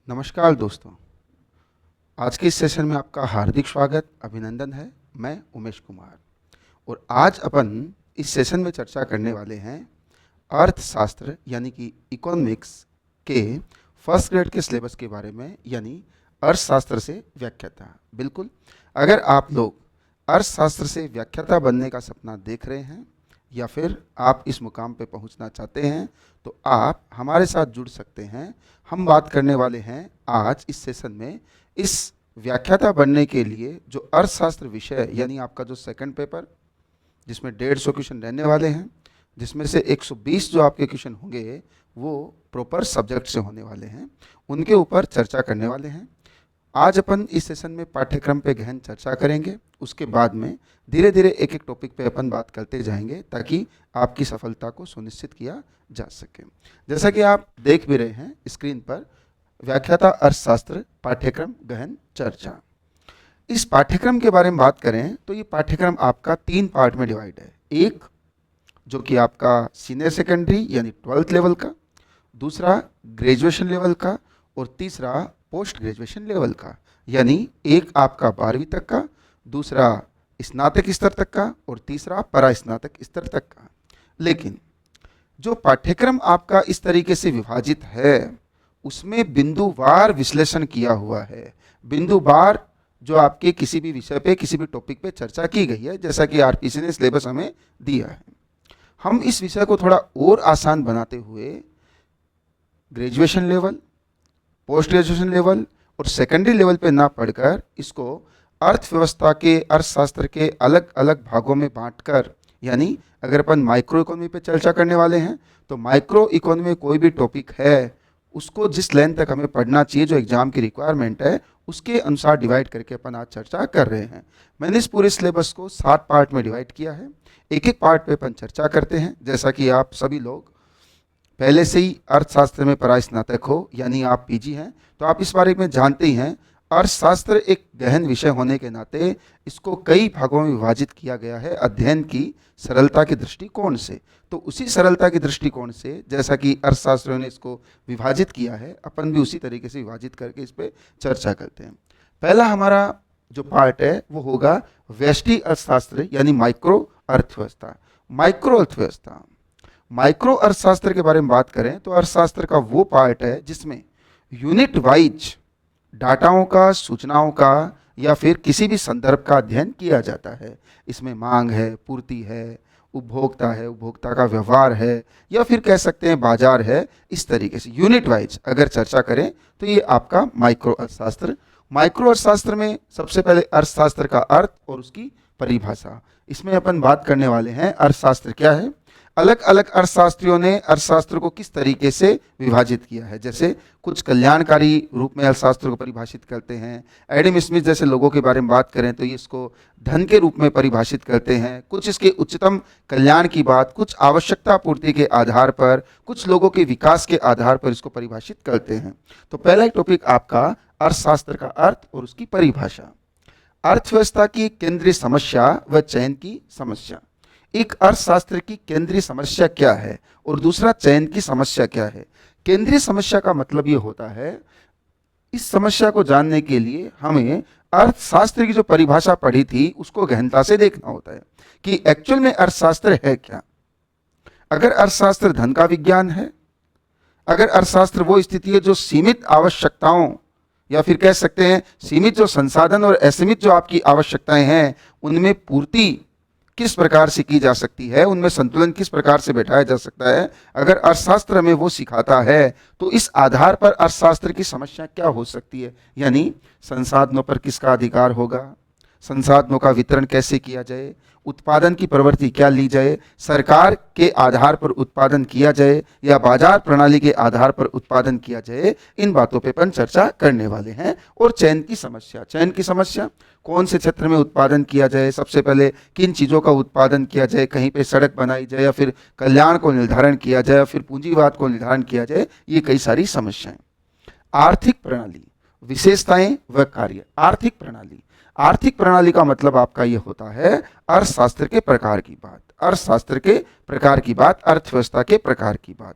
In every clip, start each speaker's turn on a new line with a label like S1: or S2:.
S1: नमस्कार दोस्तों। आज के इस सेशन में आपका हार्दिक स्वागत अभिनंदन है। मैं उमेश कुमार और आज अपन इस सेशन में चर्चा करने वाले हैं अर्थशास्त्र यानी कि इकोनॉमिक्स के फर्स्ट ग्रेड के सिलेबस के बारे में, यानी अर्थशास्त्र से व्याख्याता। बिल्कुल, अगर आप लोग अर्थशास्त्र से व्याख्याता बनने का सपना देख रहे हैं या फिर आप इस मुकाम पे पहुंचना चाहते हैं तो आप हमारे साथ जुड़ सकते हैं। हम बात करने वाले हैं आज इस सेशन में इस व्याख्याता बनने के लिए जो अर्थशास्त्र विषय यानी आपका जो सेकंड पेपर जिसमें 150 क्वेश्चन रहने वाले हैं, जिसमें से 120 जो आपके क्वेश्चन होंगे वो प्रॉपर सब्जेक्ट से होने वाले हैं, उनके ऊपर चर्चा करने वाले हैं। आज अपन इस सेशन में पाठ्यक्रम पे गहन चर्चा करेंगे। उसके बाद में धीरे धीरे एक एक टॉपिक पे अपन बात करते जाएंगे ताकि आपकी सफलता को सुनिश्चित किया जा सके। जैसा कि आप देख भी रहे हैं स्क्रीन पर, व्याख्याता अर्थशास्त्र पाठ्यक्रम गहन चर्चा। इस पाठ्यक्रम के बारे में बात करें तो ये पाठ्यक्रम आपका 3 पार्ट में डिवाइड है। एक जो कि आपका सीनियर सेकेंडरी यानी 12th लेवल का, दूसरा ग्रेजुएशन लेवल का और तीसरा पोस्ट ग्रेजुएशन लेवल का, यानी एक आपका 12वीं तक का, दूसरा स्नातक स्तर तक का और तीसरा परास्नातक स्तर तक का। लेकिन जो पाठ्यक्रम आपका इस तरीके से विभाजित है उसमें बिंदुवार विश्लेषण किया हुआ है। बिंदुवार जो आपके किसी भी विषय पे किसी भी टॉपिक पे चर्चा की गई है, जैसा कि आरपीसी ने सिलेबस हमें दिया है। हम इस विषय को थोड़ा और आसान बनाते हुए graduation level, post graduation level और सेकेंडरी लेवल पे ना पढ़कर इसको अर्थव्यवस्था के, अर्थशास्त्र के अलग अलग भागों में बांटकर, यानी अगर अपन माइक्रो इकोनॉमी पे चर्चा करने वाले हैं तो माइक्रो इकोनॉमी में कोई भी टॉपिक है उसको जिस लेंथ तक हमें पढ़ना चाहिए, जो एग्जाम की रिक्वायरमेंट है उसके अनुसार डिवाइड करके अपन आज चर्चा कर रहे हैं। मैंने इस पूरे सिलेबस को 7 पार्ट में डिवाइड किया है। एक एक पार्ट पे अपन चर्चा करते हैं। जैसा कि आप सभी लोग पहले से ही अर्थशास्त्र में परास्नातक हो, यानी आप पीजी हैं, तो आप इस बारे में जानते ही हैं। अर्थशास्त्र एक गहन विषय होने के नाते इसको कई भागों में विभाजित किया गया है अध्ययन की सरलता के दृष्टिकोण से। तो उसी सरलता के दृष्टिकोण से जैसा कि अर्थशास्त्रियों ने इसको विभाजित किया है, अपन भी उसी तरीके से विभाजित करके इस पर चर्चा करते हैं। पहला हमारा जो पार्ट है वो होगा व्यष्टि अर्थशास्त्र यानी माइक्रो अर्थव्यवस्था। माइक्रो अर्थव्यवस्था, माइक्रो अर्थशास्त्र के बारे में बात करें तो अर्थशास्त्र का वो पार्ट है जिसमें यूनिट वाइज डाटाओं का, सूचनाओं का या फिर किसी भी संदर्भ का अध्ययन किया जाता है। इसमें मांग है, पूर्ति है, उपभोक्ता का व्यवहार है या फिर कह सकते हैं बाजार है। इस तरीके से यूनिट वाइज अगर चर्चा करें तो ये आपका माइक्रो अर्थशास्त्र। माइक्रो अर्थशास्त्र में सबसे पहले अर्थशास्त्र का अर्थ और उसकी परिभाषा, इसमें अपन बात करने वाले हैं अर्थशास्त्र क्या है। अलग अलग अर्थशास्त्रियों ने अर्थशास्त्र को किस तरीके से विभाजित किया है। जैसे कुछ कल्याणकारी रूप में अर्थशास्त्र को परिभाषित करते हैं। एडम स्मिथ जैसे लोगों के बारे में बात करें तो ये इसको धन के रूप में परिभाषित करते हैं। कुछ इसके उच्चतम कल्याण की बात, कुछ आवश्यकता पूर्ति के आधार पर, कुछ लोगों के विकास के आधार पर इसको परिभाषित करते हैं। तो पहला एक टॉपिक आपका अर्थशास्त्र का अर्थ और उसकी परिभाषा। अर्थव्यवस्था की केंद्रीय समस्या व चयन की समस्या। एक अर्थशास्त्र की केंद्रीय समस्या क्या है और दूसरा चयन की समस्या क्या है। केंद्रीय समस्या का मतलब ये होता है, इस समस्या को जानने के लिए हमें अर्थशास्त्र की जो परिभाषा पढ़ी थी उसको गहनता से देखना होता है कि एक्चुअल में अर्थशास्त्र है क्या। अगर अर्थशास्त्र धन का विज्ञान है, अगर अर्थशास्त्र वो स्थिति है जो सीमित आवश्यकताओं या फिर कह सकते हैं सीमित जो संसाधन और असीमित जो आपकी आवश्यकताएं हैं उनमें पूर्ति किस प्रकार से की जा सकती है, उनमें संतुलन किस प्रकार से बैठाया जा सकता है, अगर अर्थशास्त्र में वो सिखाता है तो इस आधार पर अर्थशास्त्र की समस्या क्या हो सकती है। यानी संसाधनों पर किसका अधिकार होगा, संसाधनों का वितरण कैसे किया जाए, उत्पादन की प्रवृत्ति क्या ली जाए, सरकार के आधार पर उत्पादन किया जाए या बाजार प्रणाली के आधार पर उत्पादन किया जाए, इन बातों पे अपन चर्चा करने वाले हैं। और चयन की समस्या, चयन की समस्या कौन से क्षेत्र में उत्पादन किया जाए, सबसे पहले किन चीज़ों का उत्पादन किया जाए, कहीं पे सड़क बनाई जाए या फिर कल्याण को निर्धारण किया जाए या फिर पूंजीवाद को निर्धारण किया जाए, ये कई सारी समस्याएं। आर्थिक प्रणाली, विशेषताएं व कार्य। आर्थिक प्रणाली, आर्थिक प्रणाली का मतलब आपका ये होता है अर्थशास्त्र के प्रकार की बात, अर्थशास्त्र के प्रकार की बात, अर्थव्यवस्था के प्रकार की बात।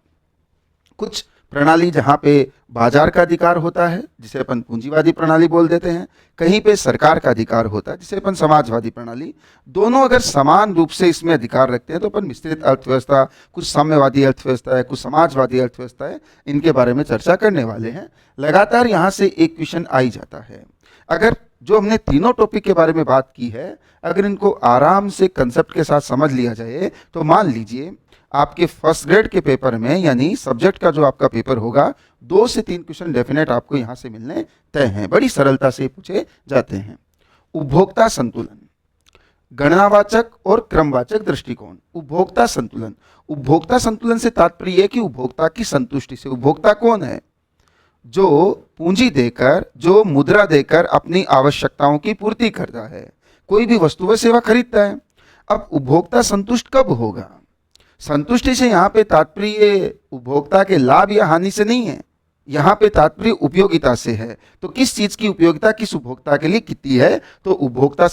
S1: कुछ प्रणाली जहाँ पे बाजार का अधिकार होता है जिसे अपन पूंजीवादी प्रणाली बोल देते हैं, कहीं पे सरकार का अधिकार होता है जिसे अपन समाजवादी प्रणाली। दोनों अगर समान रूप से इसमें अधिकार रखते हैं तो अपन मिश्रित अर्थव्यवस्था, कुछ साम्यवादी अर्थव्यवस्था है, कुछ समाजवादी अर्थव्यवस्था है, इनके बारे में चर्चा करने वाले हैं। लगातार यहाँ से एक क्वेश्चन आ ही जाता है। अगर जो हमने तीनों टॉपिक के बारे में बात की है, अगर इनको आराम से कंसेप्ट के साथ समझ लिया जाए तो मान लीजिए आपके फर्स्ट ग्रेड के पेपर में, यानी सब्जेक्ट का जो आपका पेपर होगा, 2 से 3 क्वेश्चन डेफिनेट आपको यहां से मिलने तय हैं, बड़ी सरलता से पूछे जाते हैं। उपभोक्ता संतुलन, गणनावाचक और क्रमवाचक दृष्टिकोण। उपभोक्ता संतुलन, उपभोक्ता संतुलन से तात्पर्य है कि उपभोक्ता की संतुष्टि से, उपभोक्ता कौन है? जो पूंजी देकर, जो मुद्रा देकर अपनी आवश्यकताओं की पूर्ति करता है, कोई भी वस्तु व सेवा खरीदता है। अब उपभोक्ता संतुष्ट कब होगा? संतुष्टि से यहाँ पे तात्पर्य उपभोक्ता के लाभ या हानि से नहीं है, यहाँ पे तात्पर्य उपयोगिता से है। तो किस चीज की उपयोगिता किस उपभोक्ता के लिए कितनी है? तो उपभोक्ता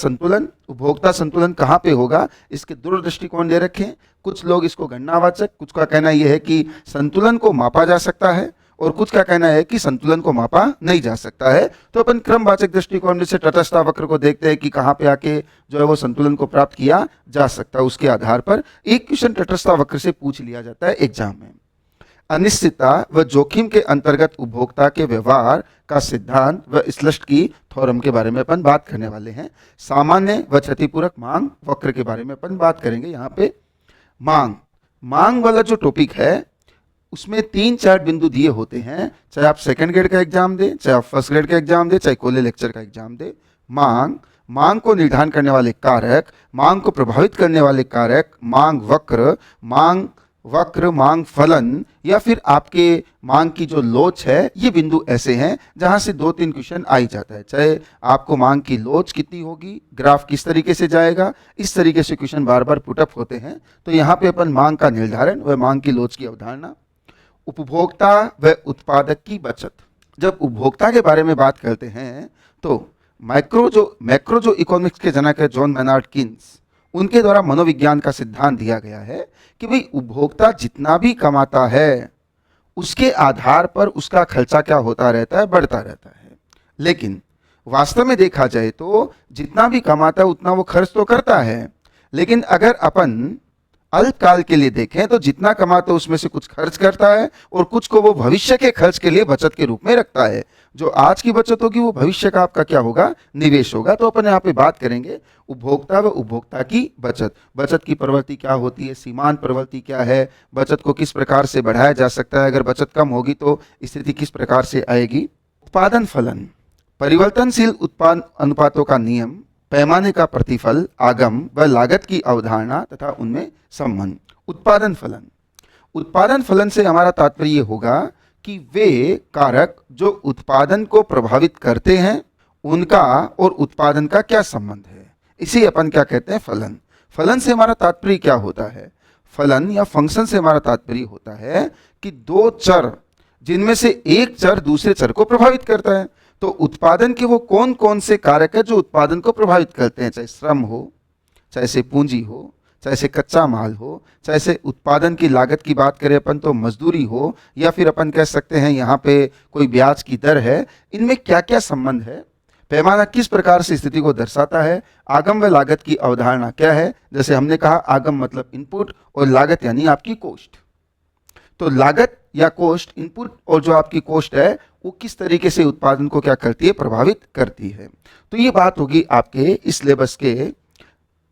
S1: संतुलन कहाँ पे होगा? इसके दो दृष्टिकोण दे रखे हैं। कुछ लोग इसको गणनावाचक, कुछ का कहना यह है कि संतुलन को मापा जा सकता है, और कुछ का कहना है कि संतुलन को मापा नहीं जा सकता है। तो अपन क्रमवाचक दृष्टिकोण जैसे तटस्थता वक्र को देखते हैं कि कहाँ पे आके जो है वो संतुलन को प्राप्त किया जा सकता है। उसके आधार पर एक क्वेश्चन तटस्थता वक्र से पूछ लिया जाता है एग्जाम में। अनिश्चितता व जोखिम के अंतर्गत उपभोक्ता के व्यवहार का सिद्धांत व स्लस्ट की थ्योरम के बारे में अपन बात करने वाले हैं। सामान्य व क्षतिपूरक मांग वक्र के बारे में अपन बात करेंगे। यहाँ पे मांग वाला जो टॉपिक है उसमें 3-4 बिंदु दिए होते हैं, चाहे आप सेकंड ग्रेड का एग्जाम दे, चाहे आप फर्स्ट ग्रेड का एग्जाम दे, चाहे कॉलेज लेक्चर का एग्जाम दे। मांग को निर्धारण करने वाले कारक, मांग को प्रभावित करने वाले कारक, मांग वक्र, मांग फलन, या फिर आपके मांग की जो लोच है, ये बिंदु ऐसे हैं जहां से 2-3 क्वेश्चन आ ही जाता है। चाहे आपको मांग की लोच कितनी होगी, ग्राफ किस तरीके से जाएगा, इस तरीके से क्वेश्चन बार बार पुटअप होते हैं। तो यहाँ पे अपन मांग का निर्धारण व मांग की लोच की अवधारणा। उपभोक्ता व उत्पादक की बचत, जब उपभोक्ता के बारे में बात करते हैं तो मैक्रो जो इकोनॉमिक्स के जनक है जॉन मेनार्ड कीन्स, उनके द्वारा मनोविज्ञान का सिद्धांत दिया गया है कि भाई उपभोक्ता जितना भी कमाता है उसके आधार पर उसका खर्चा क्या होता रहता है, बढ़ता रहता है। लेकिन वास्तव में देखा जाए तो जितना भी कमाता है उतना वो खर्च तो करता है, लेकिन अगर अपन अल्पकाल के लिए देखें तो जितना कमाता है उसमें से कुछ खर्च करता है और कुछ को वो भविष्य के खर्च के लिए बचत के रूप में रखता है। जो आज की बचत होगी वो भविष्य का आपका क्या होगा, निवेश होगा। तो अपन यहाँ पे बात करेंगे उपभोक्ता व उपभोक्ता की बचत की प्रवृत्ति क्या होती है, सीमांत प्रवृत्ति क्या है, बचत को किस प्रकार से बढ़ाया जा सकता है, अगर बचत कम होगी तो स्थिति किस प्रकार से आएगी। उत्पादन फलन, परिवर्तनशील उत्पादन अनुपातों का नियम, पैमाने का प्रतिफल, आगम व लागत की अवधारणा तथा उनमें संबंध। उत्पादन फलन से हमारा तात्पर्य होगा कि वे कारक जो उत्पादन को प्रभावित करते हैं उनका और उत्पादन का क्या संबंध है, इसे अपन क्या कहते हैं, फलन। फलन से हमारा तात्पर्य क्या होता है? फलन या फंक्शन से हमारा तात्पर्य होता है कि 2 चर जिनमें से एक चर दूसरे चर को प्रभावित करता है। तो उत्पादन के वो कौन कौन से कारक है जो उत्पादन को प्रभावित करते हैं, चाहे श्रम हो, चाहे से पूंजी हो, चाहे से कच्चा माल हो, चाहे से उत्पादन की लागत की बात करें अपन तो मजदूरी हो, या फिर अपन कह सकते हैं यहाँ पे कोई ब्याज की दर है। इनमें क्या क्या संबंध है, पैमाना किस प्रकार से स्थिति को दर्शाता है, आगम व लागत की अवधारणा क्या है। जैसे हमने कहा आगम मतलब इनपुट और लागत यानी आपकी कॉस्ट। तो लागत या कॉस्ट, इनपुट और जो आपकी कॉस्ट है वो किस तरीके से उत्पादन को क्या करती है, प्रभावित करती है। तो ये बात होगी आपके इस सिलेबस के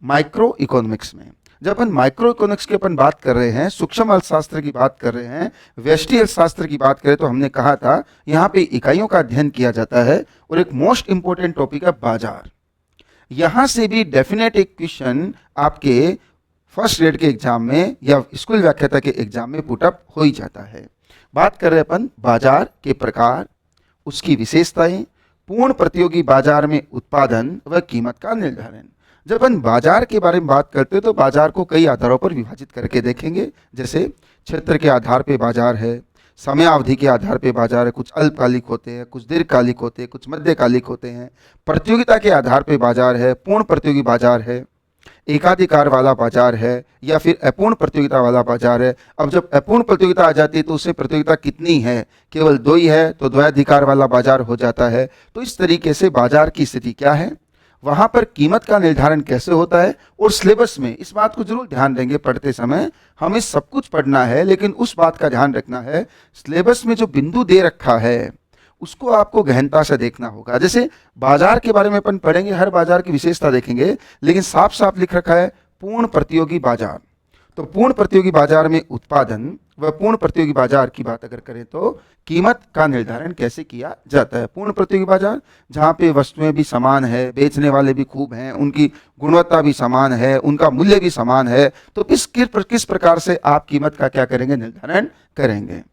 S1: माइक्रो इकोनॉमिक्स में। जब अपन माइक्रो इकोनॉमिक्स की अपन बात कर रहे हैं, सूक्ष्म अर्थशास्त्र की बात कर रहे हैं, व्यष्टि अर्थशास्त्र की बात करें तो हमने कहा था यहाँ पे इकाइयों का अध्ययन किया जाता है। और एक मोस्ट इंपॉर्टेंट टॉपिक है बाजार। यहाँ से भी डेफिनेट एक क्वेश्चन आपके फर्स्ट ग्रेड के एग्जाम में या स्कूल व्याख्याता के एग्जाम में पुटअप हो ही जाता है। बात कर रहे हैं अपन बाजार के प्रकार, उसकी विशेषताएं, पूर्ण प्रतियोगी बाजार में उत्पादन व कीमत का निर्धारण। जब अपन बाजार के बारे में बात करते हैं तो बाजार को कई आधारों पर विभाजित करके देखेंगे। जैसे क्षेत्र के आधार पे बाजार है, समय अवधि के आधार पे बाजार है, कुछ अल्पकालिक होते हैं, कुछ दीर्घकालिक होते हैं, कुछ मध्यकालिक होते हैं। प्रतियोगिता के आधार पे बाजार है, पूर्ण प्रतियोगी बाजार है, एकाधिकार वाला बाजार है या फिर अपूर्ण प्रतियोगिता वाला बाजार है। अब जब अपूर्ण प्रतियोगिता आ जाती है तो उसमें प्रतियोगिता कितनी है, केवल दो ही है तो द्वैधिकार वाला बाजार हो जाता है। तो इस तरीके से बाजार की स्थिति क्या है, वहां पर कीमत का निर्धारण कैसे होता है। और सिलेबस में इस बात को जरूर ध्यान देंगे, पढ़ते समय हमें सब कुछ पढ़ना है लेकिन उस बात का ध्यान रखना है सिलेबस में जो बिंदु दे रखा है उसको आपको गहनता से देखना होगा। जैसे बाजार के बारे में अपन पढ़ेंगे, हर बाजार की विशेषता देखेंगे, लेकिन साफ साफ लिख रखा है पूर्ण प्रतियोगी बाजार। तो पूर्ण प्रतियोगी बाजार में उत्पादन व पूर्ण प्रतियोगी बाजार की बात अगर करें तो कीमत का निर्धारण कैसे किया जाता है। पूर्ण प्रतियोगी बाजार जहाँ पे वस्तुएं भी समान है, बेचने वाले भी खूब हैं, उनकी गुणवत्ता भी समान है, उनका मूल्य भी समान है, तो किस प्रकार से आप कीमत का क्या करेंगे, निर्धारण करेंगे।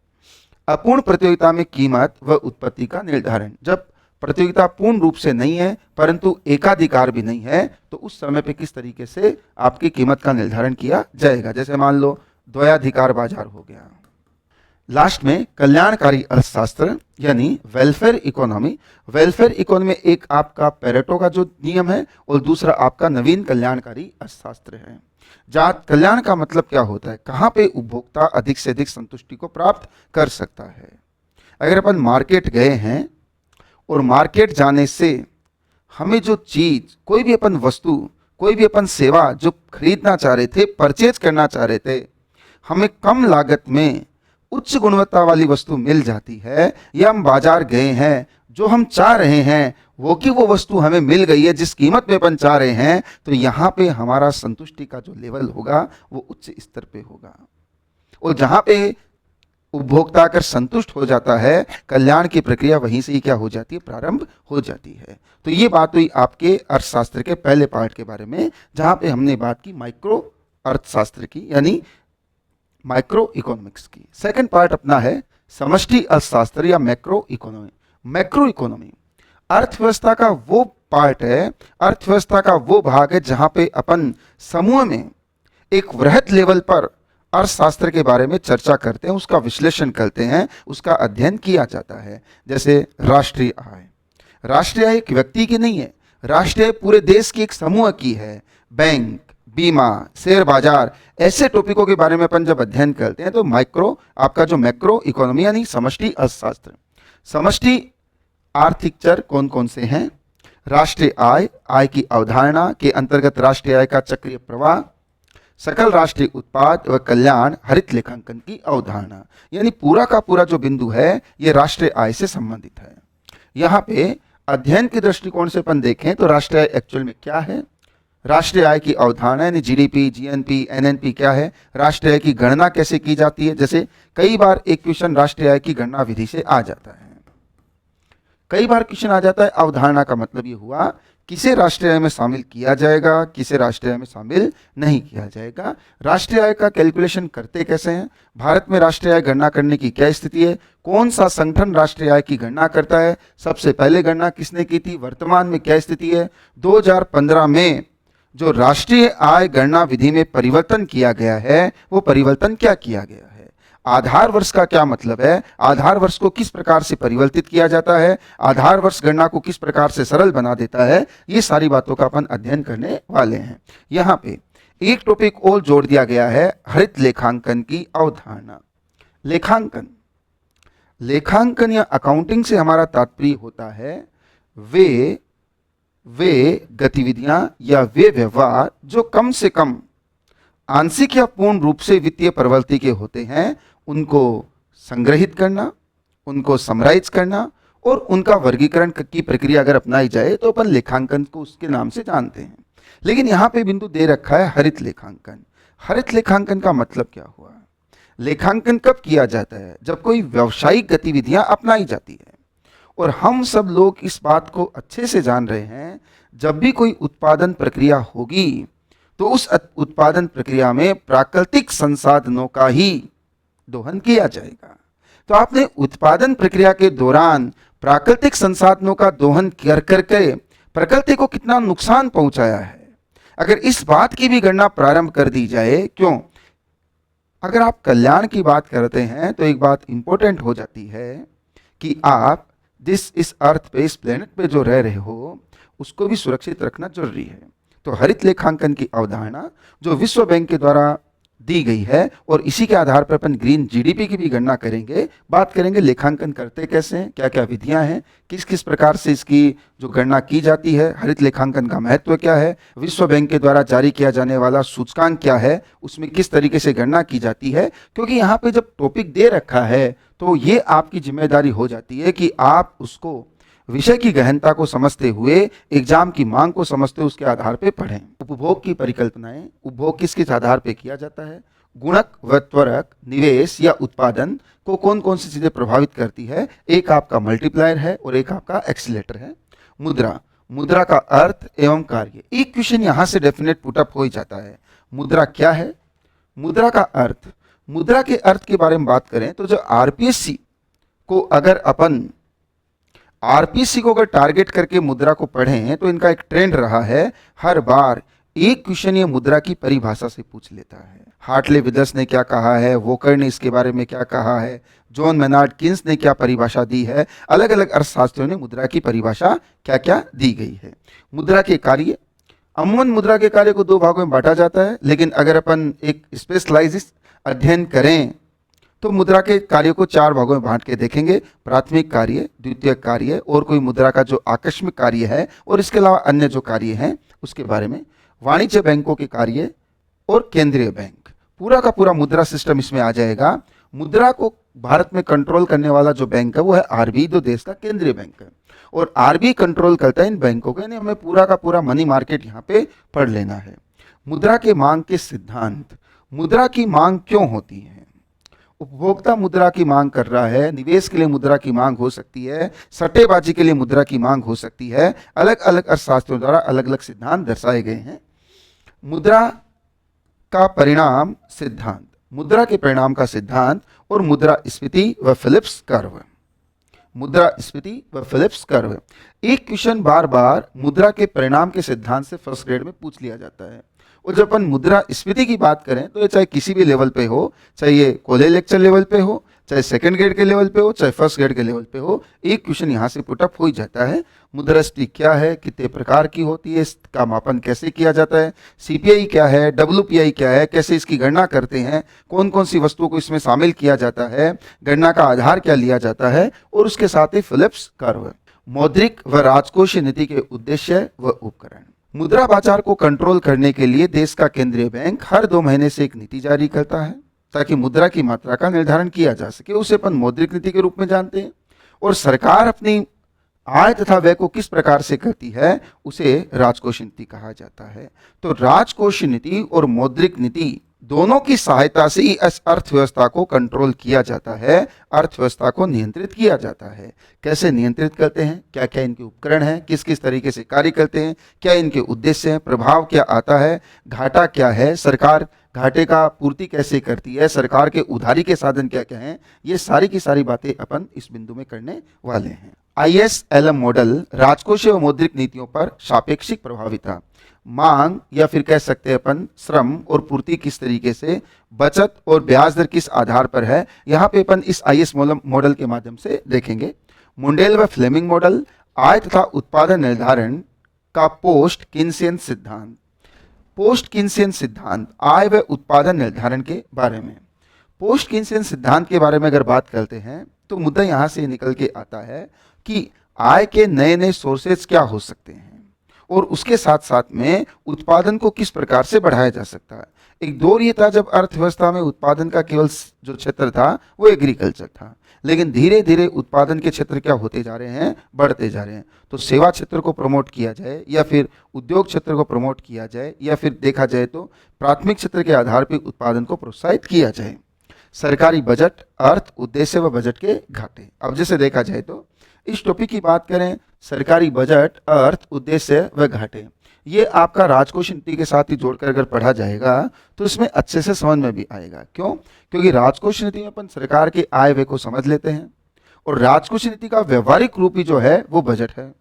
S1: अपूर्ण प्रतियोगिता में कीमत व उत्पत्ति का निर्धारण, जब प्रतियोगिता पूर्ण रूप से नहीं है परंतु एकाधिकार भी नहीं है तो उस समय पे किस तरीके से आपकी कीमत का निर्धारण किया जाएगा। जैसे मान लो द्वैधिकार बाजार हो गया। लास्ट में कल्याणकारी अर्थशास्त्र यानी वेलफेयर इकोनॉमी। वेलफेयर इकोनॉमी एक आपका पेरेटो का जो नियम है और दूसरा आपका नवीन कल्याणकारी अर्थशास्त्र है। जहाँ कल्याण का मतलब क्या होता है, कहाँ पे उपभोक्ता अधिक से अधिक संतुष्टि को प्राप्त कर सकता है। अगर अपन मार्केट गए हैं और मार्केट जाने से हमें जो चीज, कोई भी अपन वस्तु, कोई भी अपन सेवा जो खरीदना चाह रहे थे, परचेज करना चाह रहे थे, हमें कम लागत में उच्च गुणवत्ता वाली वस्तु मिल जाती है, या हम बाजार गए हैं जो हम चाह रहे हैं वो वस्तु हमें मिल गई है जिस कीमत में अपन चाह रहे हैं, तो यहाँ पे हमारा संतुष्टि का जो लेवल होगा वो उच्च स्तर पे होगा। और जहाँ पे उपभोक्ता अगर संतुष्ट हो जाता है, कल्याण की प्रक्रिया वहीं से ही क्या हो जाती है, प्रारंभ हो जाती है। तो ये बात हुई आपके अर्थशास्त्र के पहले पार्ट के बारे में, जहाँ पे हमने बात की माइक्रो अर्थशास्त्र की यानी माइक्रो इकोनॉमिक्स की। सेकंड पार्ट अपना है समष्टि अर्थशास्त्र या मैक्रो इकोनॉमी। मैक्रो इकोनॉमी अर्थव्यवस्था का वो पार्ट है, अर्थव्यवस्था का वो भाग है जहां पे अपन समूह में एक वृहद लेवल पर अर्थशास्त्र के बारे में चर्चा करते हैं, उसका विश्लेषण करते हैं, उसका अध्ययन किया जाता है। जैसे राष्ट्रीय आय, राष्ट्रीय आय एक व्यक्ति की नहीं है, राष्ट्रीय आय पूरे देश की एक समूह की है। बैंक, बीमा, शेयर बाजार, ऐसे टॉपिकों के बारे में अपन जब अध्ययन करते हैं तो माइक्रो आपका जो मैक्रो इकोनॉमी यानी समष्टि अर्थशास्त्र। समष्टि आर्थिक चर कौन कौन से हैं, राष्ट्रीय आय, आय की अवधारणा के अंतर्गत राष्ट्रीय आय का चक्रीय प्रवाह, सकल राष्ट्रीय उत्पाद व कल्याण, हरित लेखांकन की अवधारणा, यानी पूरा का पूरा जो बिंदु है ये राष्ट्रीय आय से संबंधित है। यहाँ पे अध्ययन के दृष्टिकोण से अपन देखें तो राष्ट्रीय आय एक्चुअल में क्या है, राष्ट्रीय आय की अवधारणा यानी जीडीपी, जीएनपी, एनएनपी क्या है, राष्ट्रीय आय की गणना कैसे की जाती है। जैसे कई बार एक क्वेश्चन राष्ट्रीय आय की गणना विधि से आ जाता है, कई बार क्वेश्चन आ जाता है अवधारणा का मतलब ये हुआ किसे राष्ट्रीय आय में शामिल किया जाएगा, किसे राष्ट्रीय आय में शामिल नहीं किया जाएगा। राष्ट्रीय आय का कैलकुलेशन करते कैसे हैं, भारत में राष्ट्रीय आय गणना करने की क्या स्थिति है, कौन सा संगठन राष्ट्रीय आय की गणना करता है, सबसे पहले गणना किसने की थी, वर्तमान में क्या स्थिति है। 2015 में जो राष्ट्रीय आय गणना विधि में परिवर्तन किया गया है वो परिवर्तन क्या किया गया है, आधार वर्ष का क्या मतलब है, आधार वर्ष को किस प्रकार से परिवर्तित किया जाता है, आधार वर्ष गणना को किस प्रकार से सरल बना देता है, ये सारी बातों का अपन अध्ययन करने वाले हैं। यहाँ पे एक टॉपिक और जोड़ दिया गया है, हरित लेखांकन की अवधारणा। लेखांकन, लेखांकन या अकाउंटिंग से हमारा तात्पर्य होता है वे गतिविधियां या वे व्यवहार जो कम से कम आंशिक या पूर्ण रूप से वित्तीय प्रवृत्ति के होते हैं, उनको संग्रहित करना, उनको समराइज करना और उनका वर्गीकरण की प्रक्रिया अगर अपनाई जाए तो अपन लेखांकन को उसके नाम से जानते हैं। लेकिन यहाँ पे बिंदु दे रखा है हरित लेखांकन। हरित लेखांकन का मतलब क्या हुआ, लेखांकन कब किया जाता है, जब कोई व्यावसायिक गतिविधियां अपनाई जाती है। और हम सब लोग इस बात को अच्छे से जान रहे हैं, जब भी कोई उत्पादन प्रक्रिया होगी तो उस उत्पादन प्रक्रिया में प्राकृतिक संसाधनों का ही दोहन किया जाएगा। तो आपने उत्पादन प्रक्रिया के दौरान प्राकृतिक संसाधनों का दोहन कर करके प्रकृति को कितना नुकसान पहुंचाया है, अगर इस बात की भी गणना प्रारंभ कर दी जाए। क्यों, अगर आप कल्याण की बात करते हैं तो एक बात इंपॉर्टेंट हो जाती है कि आप इस अर्थ पे, इस प्लेनेट पे जो रह रहे हो उसको भी सुरक्षित रखना जरूरी है। तो हरित लेखांकन की अवधारणा जो विश्व बैंक के द्वारा दी गई है, और इसी के आधार पर अपन ग्रीन जीडीपी की भी गणना करेंगे। बात करेंगे लेखांकन करते कैसे हैं, क्या क्या विधियां हैं, किस किस प्रकार से इसकी जो गणना की जाती है, हरित लेखांकन का महत्व क्या है, विश्व बैंक के द्वारा जारी किया जाने वाला सूचकांक क्या है, उसमें किस तरीके से गणना की जाती है। क्योंकि यहाँ पे जब टॉपिक दे रखा है तो ये आपकी जिम्मेदारी हो जाती है कि आप उसको विषय की गहनता को समझते हुए, एग्जाम की मांग को समझते हुए उसके आधार पे पढ़ें। उपभोग की परिकल्पनाएं, उपभोग किस किस आधार पे किया जाता है, गुणक व त्वरक, निवेश या उत्पादन को कौन कौन सी चीजें प्रभावित करती है, एक आपका मल्टीप्लायर है और एक आपका एक्सीलेटर है। मुद्रा, मुद्रा का अर्थ एवं कार्य, एक क्वेश्चन यहां से डेफिनेट पुटअप हो ही जाता है। मुद्रा क्या है, मुद्रा का अर्थ, मुद्रा के अर्थ के बारे में बात करें तो जो आरपीएससी को अगर अपन आरपीसी को अगर टारगेट करके मुद्रा को पढ़ें तो इनका एक ट्रेंड रहा है, हर बार एक क्वेश्चन ये मुद्रा की परिभाषा से पूछ लेता है। हार्टले विदर्स ने क्या कहा है, वोकर ने इसके बारे में क्या कहा है, जॉन मेनार्ड किन्स ने क्या परिभाषा दी है, अलग अलग अर्थशास्त्रियों ने मुद्रा की परिभाषा क्या क्या दी गई है। मुद्रा के कार्य, अमूमन मुद्रा के कार्य को दो भागों में बांटा जाता है, लेकिन अगर अपन एक स्पेशलाइज अध्ययन करें तो मुद्रा के कार्य को चार भागों में बांट के देखेंगे। प्राथमिक कार्य, द्वितीयक कार्य, और कोई मुद्रा का जो आकस्मिक कार्य है, और इसके अलावा अन्य जो कार्य हैं उसके बारे में। वाणिज्य बैंकों के कार्य और केंद्रीय बैंक, पूरा का पूरा मुद्रा सिस्टम इसमें आ जाएगा। मुद्रा को भारत में कंट्रोल करने वाला जो बैंक है वो है आरबीआई, जो देश का केंद्रीय बैंक है, और आरबीआई कंट्रोल करता है इन बैंकों को, यानी हमें पूरा का पूरा मनी मार्केट यहाँ पे पढ़ लेना है। मुद्रा के मांग के सिद्धांत, मुद्रा की मांग क्यों होती है, उपभोक्ता मुद्रा की मांग कर रहा है, निवेश के लिए मुद्रा की मांग हो सकती है, सट्टेबाजी के लिए मुद्रा की मांग हो सकती है, अलग अलग अर्थशास्त्रियों द्वारा अलग अलग सिद्धांत दर्शाए गए हैं। मुद्रा का परिणाम सिद्धांत, मुद्रा के परिणाम का सिद्धांत, और मुद्रास्फीति व फिलिप्स कर्व, मुद्रास्फीति व फिलिप्स कर्व। एक क्वेश्चन बार बार मुद्रा के परिणाम के सिद्धांत से फर्स्ट ग्रेड में पूछ लिया जाता है। और जब अपन मुद्रास्फीति की बात करें तो ये चाहे किसी भी लेवल पे हो, चाहे ये कॉलेज लेक्चर लेवल पे हो, चाहे सेकंड ग्रेड के लेवल पे हो, चाहे फर्स्ट ग्रेड के लेवल पे हो, एक क्वेश्चन यहाँ से पुटअप हो ही जाता है। मुद्रास्फीति क्या है, कितने प्रकार की होती है, इसका मापन कैसे किया जाता है, सीपीआई क्या है, डब्ल्यूपीआई क्या है, कैसे इसकी गणना करते हैं, कौन कौन सी वस्तुओं को इसमें शामिल किया जाता है, गणना का आधार क्या लिया जाता है, और उसके साथ ही फिलिप्स कर्व। मौद्रिक व राजकोषीय नीति के उद्देश्य व उपकरण, मुद्रा बाजार को कंट्रोल करने के लिए देश का केंद्रीय बैंक हर 2 महीने से एक नीति जारी करता है ताकि मुद्रा की मात्रा का निर्धारण किया जा सके, उसे अपन मौद्रिक नीति के रूप में जानते हैं। और सरकार अपनी आय तथा व्यय को किस प्रकार से करती है उसे राजकोषीय नीति कहा जाता है। तो राजकोषीय नीति और मौद्रिक नीति दोनों की सहायता से ही इस अर्थव्यवस्था को कंट्रोल किया जाता है, अर्थव्यवस्था को नियंत्रित किया जाता है। कैसे नियंत्रित करते हैं, क्या क्या इनके उपकरण हैं, किस किस तरीके से कार्य करते हैं, क्या इनके उद्देश्य हैं, प्रभाव क्या आता है, घाटा क्या है, सरकार घाटे का पूर्ति कैसे करती है, सरकार के उधारी के साधन क्या क्या हैं, ये सारी की सारी बातें अपन इस बिंदु में करने वाले हैं। ISLM मॉडल राजकोषीय व मौद्रिक नीतियों पर सापेक्षिक प्रभाविता, मांग या फिर कह सकते हैं अपन श्रम और पूर्ति किस तरीके से, बचत और ब्याज दर किस आधार पर है, यहाँ पे अपन इस IS मॉडल के माध्यम से देखेंगे। मुंडेल व फ्लेमिंग मॉडल आय तथा उत्पादन निर्धारण का पोस्ट किन्सियन सिद्धांत, पोस्ट किन्सियन सिद्धांत आय व उत्पादन निर्धारण के बारे में। पोस्ट किन्सियन सिद्धांत के बारे में अगर बात करते हैं तो मुद्दा यहाँ से निकल के आता है कि आय के नए नए सोर्सेज क्या हो सकते हैं और उसके साथ साथ में उत्पादन को किस प्रकार से बढ़ाया जा सकता है। एक दौर ये था जब अर्थव्यवस्था में उत्पादन का केवल जो क्षेत्र था वो एग्रीकल्चर था, लेकिन धीरे धीरे उत्पादन के क्षेत्र क्या होते जा रहे हैं, बढ़ते जा रहे हैं। तो सेवा क्षेत्र को प्रमोट किया जाए या फिर उद्योग क्षेत्र को प्रमोट किया जाए या फिर देखा जाए तो प्राथमिक क्षेत्र के आधार पर उत्पादन को प्रोत्साहित किया जाए। सरकारी बजट, अर्थ, उद्देश्य व बजट के घाटे। अब जैसे देखा जाए तो इस टॉपिक की बात करें, सरकारी बजट, अर्थ, उद्देश्य व घाटे, ये आपका राजकोषीय नीति के साथ ही जोड़कर अगर पढ़ा जाएगा तो इसमें अच्छे से समझ में भी आएगा। क्यों? क्योंकि राजकोषीय नीति में अपन सरकार के आय व्यय को समझ लेते हैं और राजकोषीय नीति का व्यवहारिक रूप ही जो है वो बजट है,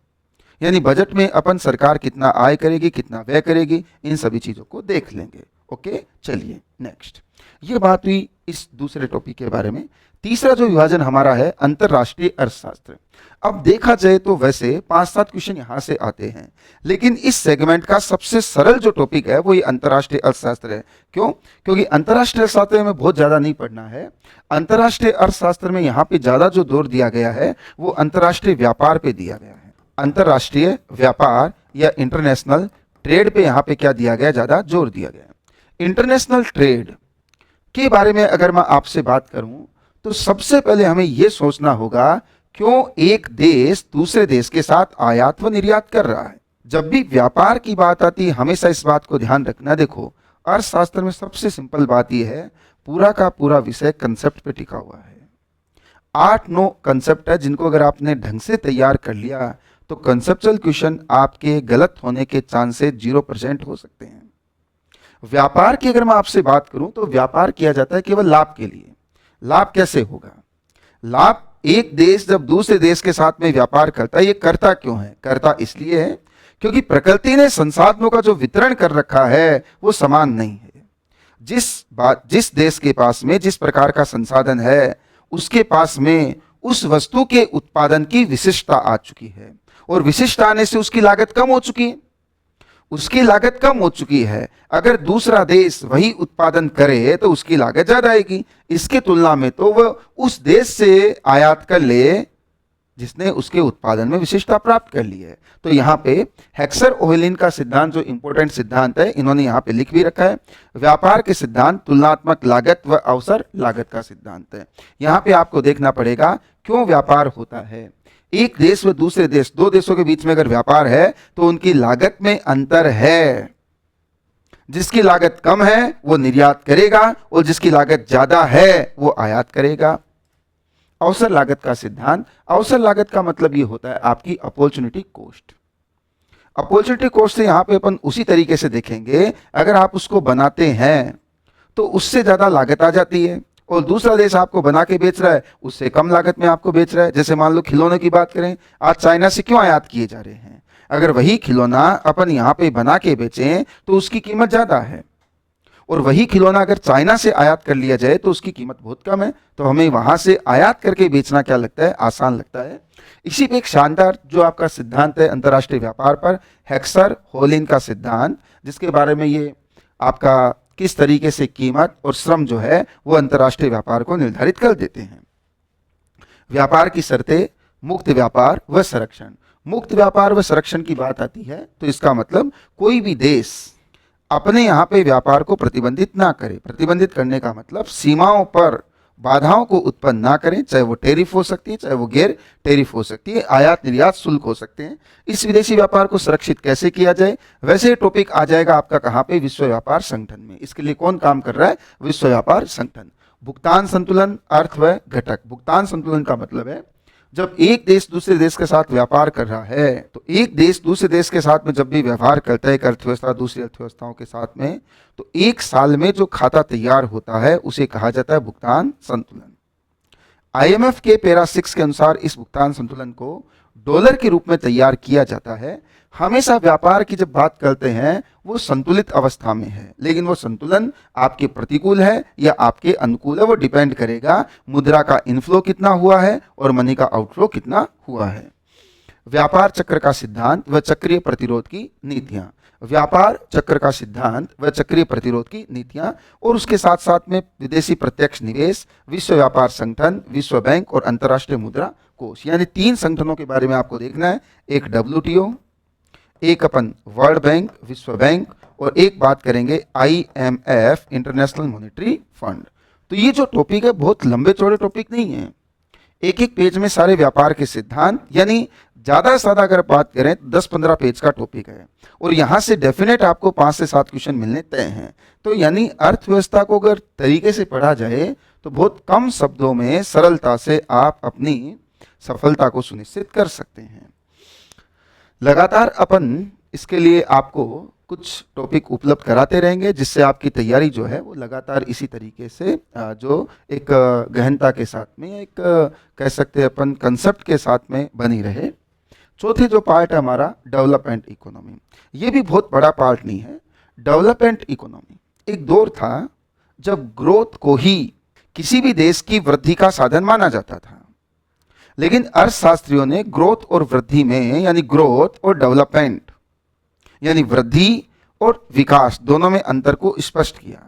S1: यानी बजट में अपन सरकार कितना आय करेगी, कितना व्यय करेगी, इन सभी चीज़ों को देख लेंगे। ओके, चलिए नेक्स्ट। ये बात हुई इस दूसरे टॉपिक के बारे में। तीसरा जो विभाजन हमारा है अंतरराष्ट्रीय अर्थशास्त्र। अब देखा जाए तो वैसे 5-7 क्वेश्चन यहां से आते हैं, लेकिन इस सेगमेंट का सबसे सरल जो टॉपिक है वो ये अंतरराष्ट्रीय अर्थशास्त्र है। क्यों? क्योंकि अंतरराष्ट्रीय अर्थशास्त्र में बहुत ज्यादा नहीं पढ़ना है। अंतरराष्ट्रीय अर्थशास्त्र में यहाँ पे ज्यादा जो जोर दिया गया है वो अंतरराष्ट्रीय व्यापार पे दिया गया है। अंतरराष्ट्रीय व्यापार या इंटरनेशनल ट्रेड पे यहाँ पे क्या दिया गया, ज्यादा जोर दिया गया। इंटरनेशनल ट्रेड के बारे में अगर मैं आपसे बात करूं तो सबसे पहले हमें यह सोचना होगा क्यों एक देश दूसरे देश के साथ आयात व निर्यात कर रहा है। जब भी व्यापार की बात आती है हमेशा इस बात को ध्यान रखना। देखो, अर्थशास्त्र में सबसे सिंपल बात यह है, पूरा का पूरा विषय कंसेप्ट पे टिका हुआ है। 8-9 कंसेप्ट है जिनको अगर आपने ढंग से तैयार कर लिया तो कंसेप्चुअल क्वेश्चन आपके गलत होने के चांसेस 0% हो सकते हैं। व्यापार की अगर मैं आपसे बात करूं तो व्यापार किया जाता है केवल लाभ के लिए। लाभ कैसे होगा? लाभ, एक देश जब दूसरे देश के साथ में व्यापार करता है, ये करता क्यों है? करता इसलिए है क्योंकि प्रकृति ने संसाधनों का जो वितरण कर रखा है वो समान नहीं है। जिस देश के पास में जिस प्रकार का संसाधन है उसके पास में उस वस्तु के उत्पादन की विशिष्टता आ चुकी है, और विशिष्ट आने से उसकी लागत कम हो चुकी है। उसकी लागत कम हो चुकी है। अगर दूसरा देश वही उत्पादन करे तो उसकी लागत ज्यादा आएगी। इसके तुलना में तो वह उस देश से आयात कर ले जिसने उसके उत्पादन में विशिष्टता प्राप्त कर ली है। तो यहाँ पे हेक्सर ओहेलिन का सिद्धांत जो इंपॉर्टेंट सिद्धांत है, इन्होंने यहाँ पे लिख भी रखा है। व्यापार के सिद्धांत तुलनात्मक लागत व अवसर लागत का सिद्धांत है। यहाँ पे आपको देखना पड़ेगा क्यों व्यापार होता है। एक देश व दूसरे देश, दो देशों के बीच में अगर व्यापार है तो उनकी लागत में अंतर है। जिसकी लागत कम है वो निर्यात करेगा और जिसकी लागत ज्यादा है वो आयात करेगा। अवसर लागत का सिद्धांत, अवसर लागत का मतलब ये होता है आपकी अपॉर्चुनिटी कॉस्ट। अपॉर्चुनिटी कॉस्ट से यहां पे अपन उसी तरीके से देखेंगे, अगर आप उसको बनाते हैं तो उससे ज्यादा लागत आ जाती है और दूसरा देश आपको बना के बेच रहा है उससे कम लागत में आपको बेच रहा है। जैसे मान लो खिलौनों की बात करें, आज चाइना से क्यों आयात किए जा रहे हैं? अगर वही खिलौना अपन यहाँ पे बना के बेचें तो उसकी कीमत ज्यादा है, और वही खिलौना अगर चाइना से आयात कर लिया जाए तो उसकी कीमत बहुत कम है। तो हमें वहां से आयात करके बेचना क्या लगता है? आसान लगता है। इसी पे एक शानदार जो आपका सिद्धांत है अंतरराष्ट्रीय व्यापार पर, हेक्सर ओहेलिन का सिद्धांत, जिसके बारे में ये आपका किस तरीके से कीमत और श्रम जो है वो अंतरराष्ट्रीय व्यापार को निर्धारित कर देते हैं। व्यापार की शर्तें, मुक्त व्यापार व संरक्षण। मुक्त व्यापार व संरक्षण की बात आती है तो इसका मतलब कोई भी देश अपने यहाँ पे व्यापार को प्रतिबंधित ना करे। प्रतिबंधित करने का मतलब सीमाओं पर बाधाओं को उत्पन्न ना करें, चाहे वो टेरिफ हो सकती है, चाहे वो गैर टेरिफ हो सकती है, आयात निर्यात शुल्क हो सकते हैं। इस विदेशी व्यापार को सुरक्षित कैसे किया जाए, वैसे टॉपिक आ जाएगा आपका कहाँ पे? विश्व व्यापार संगठन में। इसके लिए कौन काम कर रहा है? विश्व व्यापार संगठन। भुगतान संतुलन, अर्थ व घटक। भुगतान संतुलन का मतलब है जब एक देश दूसरे देश के साथ व्यापार कर रहा है तो एक देश दूसरे देश के साथ में जब भी व्यवहार करता है एक अर्थव्यवस्था दूसरी अर्थव्यवस्थाओं के साथ में, तो एक साल में जो खाता तैयार होता है उसे कहा जाता है भुगतान संतुलन। आईएमएफ के पैरा 6 के अनुसार इस भुगतान संतुलन को डॉलर के रूप में तैयार किया जाता है। हमेशा व्यापार की जब बात करते हैं वो संतुलित अवस्था में है, लेकिन वो संतुलन आपके प्रतिकूल है या आपके अनुकूल है, वो डिपेंड करेगा मुद्रा का इनफ्लो कितना हुआ है और मनी का आउटफ्लो कितना हुआ है। व्यापार चक्र का सिद्धांत व चक्रीय प्रतिरोध की नीतियां। व्यापार चक्र का सिद्धांत व चक्रीय प्रतिरोध की नीतियां, और उसके साथ साथ में विदेशी प्रत्यक्ष निवेश, विश्व व्यापार संगठन, विश्व बैंक और अंतर्राष्ट्रीय मुद्रा कोष, यानी 3 संगठनों के बारे में आपको देखना है। एक WTO, एक अपन वर्ल्ड बैंक, विश्व बैंक, और एक बात करेंगे IMF, इंटरनेशनल मॉनेटरी फंड। तो ये जो टॉपिक है बहुत लंबे चौड़े टॉपिक नहीं है, एक एक पेज में सारे व्यापार के सिद्धांत, यानी ज्यादा से ज्यादा अगर बात करें तो 10-15 पेज का टॉपिक है, और यहां से डेफिनेट आपको 5 से 7 क्वेश्चन मिलने तय हैं। तो यानी अर्थव्यवस्था को अगर तरीके से पढ़ा जाए तो बहुत कम शब्दों में सरलता से आप अपनी सफलता को सुनिश्चित कर सकते हैं। लगातार अपन इसके लिए आपको कुछ टॉपिक उपलब्ध कराते रहेंगे जिससे आपकी तैयारी जो है वो लगातार इसी तरीके से जो एक गहनता के साथ में, एक कह सकते हैं अपन कंसेप्ट के साथ में बनी रहे। चौथे जो पार्ट है हमारा डेवलपमेंट इकोनॉमी, ये भी बहुत बड़ा पार्ट नहीं है। डेवलपमेंट इकोनॉमी एक दौर था जब ग्रोथ को ही किसी भी देश की वृद्धि का साधन माना जाता था। लेकिन अर्थशास्त्रियों ने ग्रोथ और वृद्धि में, यानी ग्रोथ और डेवलपमेंट, यानी वृद्धि और विकास दोनों में अंतर को स्पष्ट किया।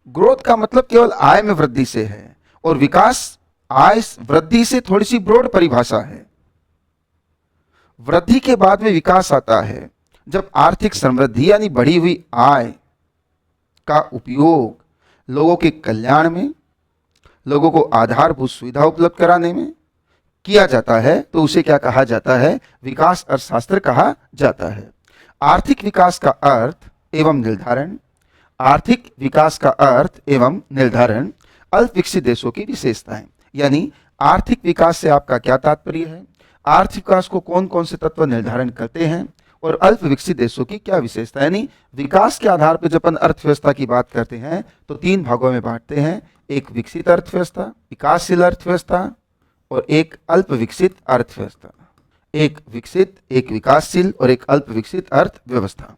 S1: ग्रोथ का मतलब केवल आय में वृद्धि से है और विकास आय वृद्धि से थोड़ी सी ब्रॉड परिभाषा है। वृद्धि के बाद में विकास आता है जब आर्थिक समृद्धि यानी बढ़ी हुई आय का उपयोग लोगों के कल्याण में, लोगों को आधारभूत सुविधा उपलब्ध कराने में किया जाता है, तो उसे क्या कहा जाता है? विकास अर्थशास्त्र कहा जाता है। आर्थिक विकास का अर्थ एवं निर्धारण, आर्थिक विकास का अर्थ एवं निर्धारण अल्प विकसित देशों की विशेषताएं, यानी आर्थिक विकास से आपका क्या तात्पर्य है, आर्थिक विकास को कौन कौन से तत्व निर्धारण करते हैं, और अल्प विकसित देशों की क्या विशेषता। यानी विकास के आधार पर जब अपन अर्थव्यवस्था की बात करते हैं तो 3 भागों में बांटते हैं, एक विकसित अर्थव्यवस्था, विकासशील अर्थव्यवस्था और एक अल्प विकसित अर्थव्यवस्था। एक विकसित, एक विकासशील और एक अल्प विकसित अर्थव्यवस्था।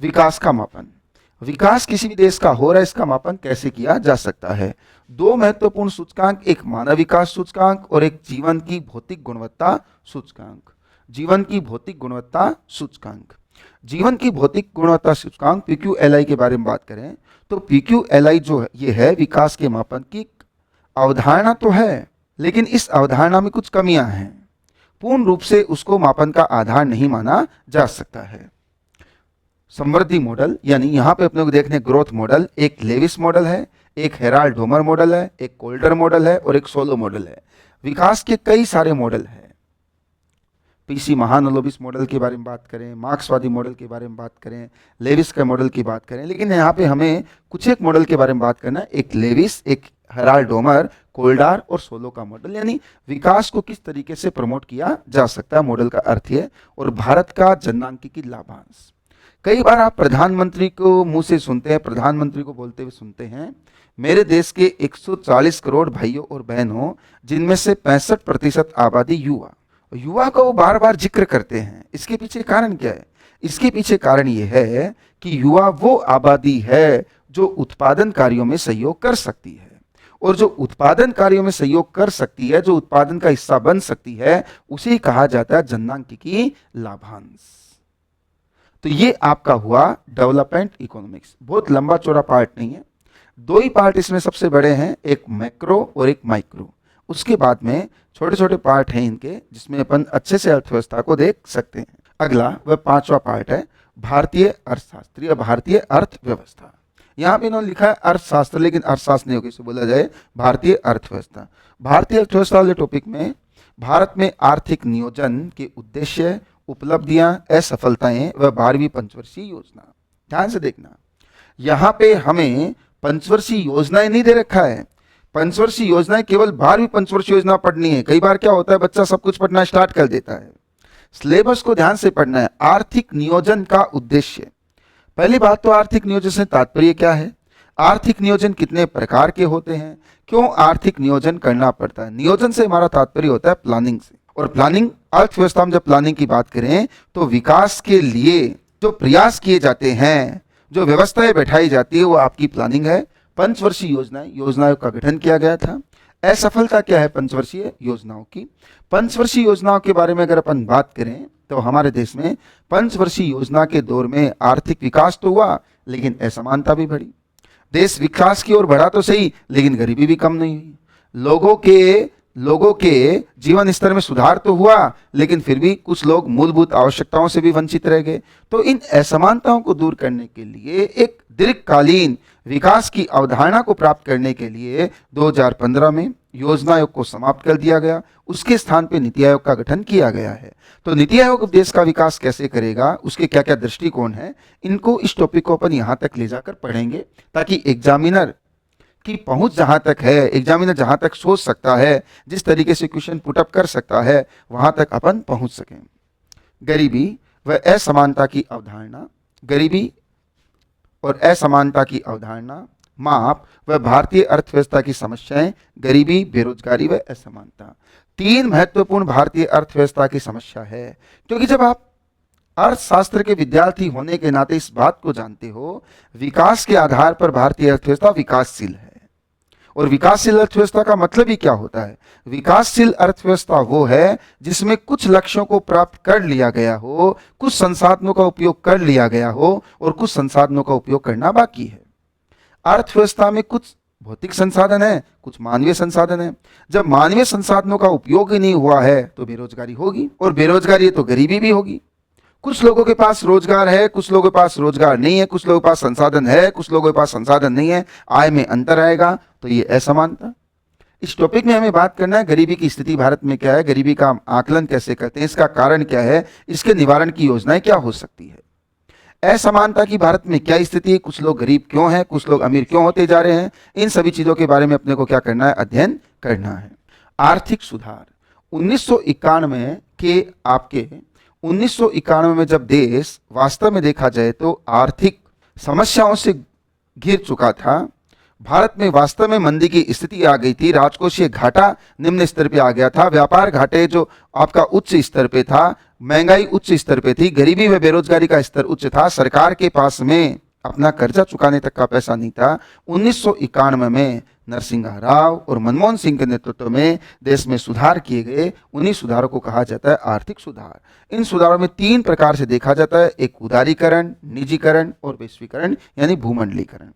S1: विकास का मापन, विकास किसी भी देश का हो रहा है, इसका मापन कैसे किया जा सकता है? 2 महत्वपूर्ण सूचकांक, एक मानव विकास सूचकांक और एक जीवन की भौतिक गुणवत्ता सूचकांक। जीवन की भौतिक गुणवत्ता सूचकांक, जीवन की भौतिक गुणवत्ता सूचकांक PQLI के बारे में बात करें तो PQLI जो है ये है विकास के मापन की अवधारणा तो है, लेकिन इस अवधारणा में कुछ कमियां हैं। पूर्ण रूप से उसको मापन का आधार नहीं माना जा सकता है। समृद्धि मॉडल, यानी यहां पे अपने को देखने ग्रोथ मॉडल, एक लेविस मॉडल है, एक हेराल्ड डोमर मॉडल है, एक कोल्डर मॉडल है और एक सोलो मॉडल है। विकास के कई सारे मॉडल हैं। PC महालनोबिस मॉडल के बारे में बात करें, मार्क्सवादी मॉडल के बारे में बात करें, लेविस के मॉडल की बात करें, लेकिन यहाँ पे हमें कुछ एक मॉडल के बारे में बात करना है, एक लेविस, एक हेराल्ड डोमर, कोल्डार और सोलो का मॉडल, यानी विकास को किस तरीके से प्रमोट किया जा सकता है, मॉडल का अर्थ है। और भारत का जनसांख्यिकी लाभांश, कई बार आप प्रधानमंत्री को मुंह से सुनते हैं, प्रधानमंत्री को बोलते हुए सुनते हैं, मेरे देश के 140 करोड़ भाइयों और बहनों, जिनमें से 65% आबादी युवा, युवा का वो बार बार जिक्र करते हैं। इसके पीछे कारण क्या है? इसके पीछे कारण ये है कि युवा वो आबादी है जो उत्पादन कार्यों में सहयोग कर सकती है, और जो उत्पादन कार्यों में सहयोग कर सकती है, जो उत्पादन का हिस्सा बन सकती है, उसे कहा जाता है जनसांख्यिकी लाभांश। तो ये आपका हुआ डेवलपमेंट इकोनॉमिक्स। बहुत लंबा चौड़ा पार्ट नहीं है, 2 ही पार्ट इसमें सबसे बड़े हैं, एक मैक्रो और एक माइक्रो। उसके बाद में छोटे छोटे पार्ट हैं इनके, जिसमें अपन अच्छे से अर्थव्यवस्था को देख सकते हैं। अगला वह 5वां पार्ट है भारतीय अर्थशास्त्र या भारतीय अर्थव्यवस्था। यहाँ पे इन्होंने लिखा है अर्थशास्त्र, लेकिन अर्थशास्त्र नहीं होगा, इसे बोला जाए भारतीय अर्थव्यवस्था। भारतीय अर्थव्यवस्था वाले टॉपिक में भारत में आर्थिक नियोजन के उद्देश्य, उपलब्धियां, असफलताएं व 12वीं पंचवर्षीय योजना। ध्यान से देखना, यहाँ पे हमें पंचवर्षीय योजनाएं नहीं दे रखा है। पंचवर्षीय योजनाएं केवल 12वीं पंचवर्षीय योजना पढ़नी है। कई बार क्या होता है, बच्चा सब कुछ पढ़ना स्टार्ट कर देता है, सिलेबस को ध्यान से पढ़ना है। आर्थिक नियोजन का उद्देश्य, पहली बात तो आर्थिक नियोजन से तात्पर्य क्या है, आर्थिक नियोजन कितने प्रकार के होते हैं, क्यों आर्थिक नियोजन करना पड़ता है। नियोजन से हमारा तात्पर्य होता है प्लानिंग से, और प्लानिंग अर्थव्यवस्था में जब प्लानिंग की बात करें तो विकास के लिए जो प्रयास किए जाते हैं, जो व्यवस्थाएं बैठाई जाती है, वो आपकी प्लानिंग है। पंचवर्षीय योजनाओं का गठन किया गया था। असफलता क्या है पंचवर्षीय योजनाओं की? पंचवर्षीय योजनाओं के बारे में अगर अपन बात करें तो हमारे देश में पंचवर्षीय योजना के दौर में आर्थिक विकास तो हुआ, लेकिन असमानता भी बढ़ी। देश विकास की ओर बढ़ा तो सही, लेकिन गरीबी भी कम नहीं हुई। लोगों के जीवन स्तर में सुधार तो हुआ, लेकिन फिर भी कुछ लोग मूलभूत आवश्यकताओं से भी वंचित रह गए। तो इन असमानताओं को दूर करने के लिए, एक दीर्घकालीन विकास की अवधारणा को प्राप्त करने के लिए 2015 में योजना आयोग को समाप्त कर दिया गया। उसके स्थान पर नीति आयोग का गठन किया गया है। तो नीति आयोग देश का विकास कैसे करेगा, उसके क्या क्या दृष्टिकोण है, इनको, इस टॉपिक को अपन यहाँ तक ले जाकर पढ़ेंगे, ताकि एग्जामिनर की पहुंच जहां तक है, एग्जामिनर जहां तक सोच सकता है, जिस तरीके से क्वेश्चन पुटअप कर सकता है, वहां तक अपन पहुंच सकें। गरीबी व असमानता की अवधारणा, गरीबी और असमानता की अवधारणा, माप व भारतीय अर्थव्यवस्था की समस्याएं, गरीबी, बेरोजगारी व असमानता, 3 महत्वपूर्ण भारतीय अर्थव्यवस्था की समस्या है। क्योंकि जब आप अर्थशास्त्र के विद्यार्थी होने के नाते इस बात को जानते हो, विकास के आधार पर भारतीय अर्थव्यवस्था विकासशील है, और विकासशील अर्थव्यवस्था का मतलब ही क्या होता है? विकासशील अर्थव्यवस्था वो है जिसमें कुछ लक्ष्यों को प्राप्त कर लिया गया हो, कुछ संसाधनों का उपयोग कर लिया गया हो और कुछ संसाधनों का उपयोग करना बाकी है। अर्थव्यवस्था में कुछ भौतिक संसाधन है, कुछ मानवीय संसाधन है। जब मानवीय संसाधनों का उपयोग ही नहीं हुआ है तो बेरोजगारी होगी, और बेरोजगारी है तो गरीबी भी होगी। कुछ लोगों के पास रोजगार है, कुछ लोगों के पास रोजगार नहीं है, कुछ लोगों के पास संसाधन है, कुछ लोगों के पास संसाधन नहीं है, आय में अंतर आएगा, तो ये असमानता। इस टॉपिक में हमें बात करना है गरीबी की स्थिति भारत में क्या है, गरीबी का आकलन कैसे करते हैं, इसका कारण क्या है, इसके निवारण की योजनाएं क्या हो सकती है, असमानता की भारत में क्या स्थिति है, कुछ लोग गरीब क्यों हैं, कुछ लोग अमीर क्यों होते जा रहे हैं, इन सभी चीजों के बारे में अपने को क्या करना है, अध्ययन करना है। आर्थिक सुधार 1991 के आपके 1991 में जब देश वास्तव में देखा जाए तो आर्थिक समस्याओं से घिर चुका था, भारत में वास्तव में मंदी की स्थिति आ गई थी, राजकोषीय घाटा निम्न स्तर पे आ गया था, व्यापार घाटे जो आपका उच्च स्तर पे था, महंगाई उच्च स्तर पे थी, गरीबी व बेरोजगारी का स्तर उच्च था, सरकार के पास में अपना कर्जा चुकाने तक का पैसा नहीं था। 1991 में नरसिंह राव और मनमोहन सिंह के नेतृत्व में देश में सुधार किए गए, उन्हीं सुधारों को कहा जाता है आर्थिक सुधार। इन सुधारों में 3 प्रकार से देखा जाता है, एक उदारीकरण, निजीकरण और वैश्वीकरण यानी भूमंडलीकरण।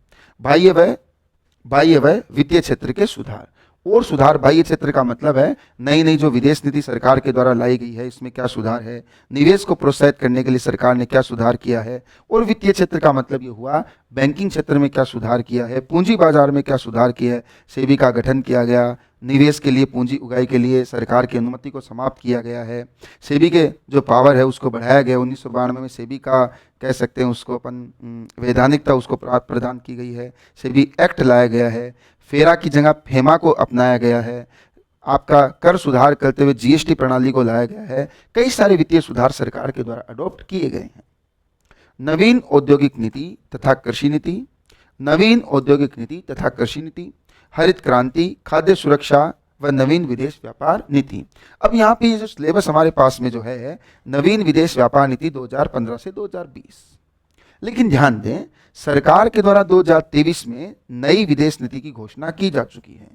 S1: बाह्य व वित्तीय क्षेत्र के सुधार। और सुधार बाह्य क्षेत्र का मतलब है नई नई जो विदेश नीति सरकार के द्वारा लाई गई है, इसमें क्या सुधार है, निवेश को प्रोत्साहित करने के लिए सरकार ने क्या सुधार किया है। और वित्तीय क्षेत्र का मतलब ये हुआ बैंकिंग क्षेत्र में क्या सुधार किया है, पूंजी बाजार में क्या सुधार किया है, सेबी का गठन किया गया, निवेश के लिए पूंजी उगाई के लिए सरकार की अनुमति को समाप्त किया गया है, सेबी के जो पावर है उसको बढ़ाया गया। 1992 में सेबी का कह सकते हैं उसको अपन वैधानिकता उसको प्रदान की गई है, सेबी एक्ट लाया गया है, फेरा की जगह फेमा को अपनाया गया है, आपका कर सुधार करते हुए जीएसटी प्रणाली को लाया गया है। कई सारे वित्तीय सुधार सरकार के द्वारा अडॉप्ट किए गए हैं। नवीन औद्योगिक नीति तथा कृषि नीति, नवीन औद्योगिक नीति तथा कृषि नीति, हरित क्रांति, खाद्य सुरक्षा व नवीन विदेश व्यापार नीति। अब यहाँ पे जो सिलेबस हमारे पास में जो है नवीन विदेश व्यापार नीति 2015 से 2020, लेकिन ध्यान दें सरकार के द्वारा 2023 में नई विदेश नीति की घोषणा की जा चुकी है।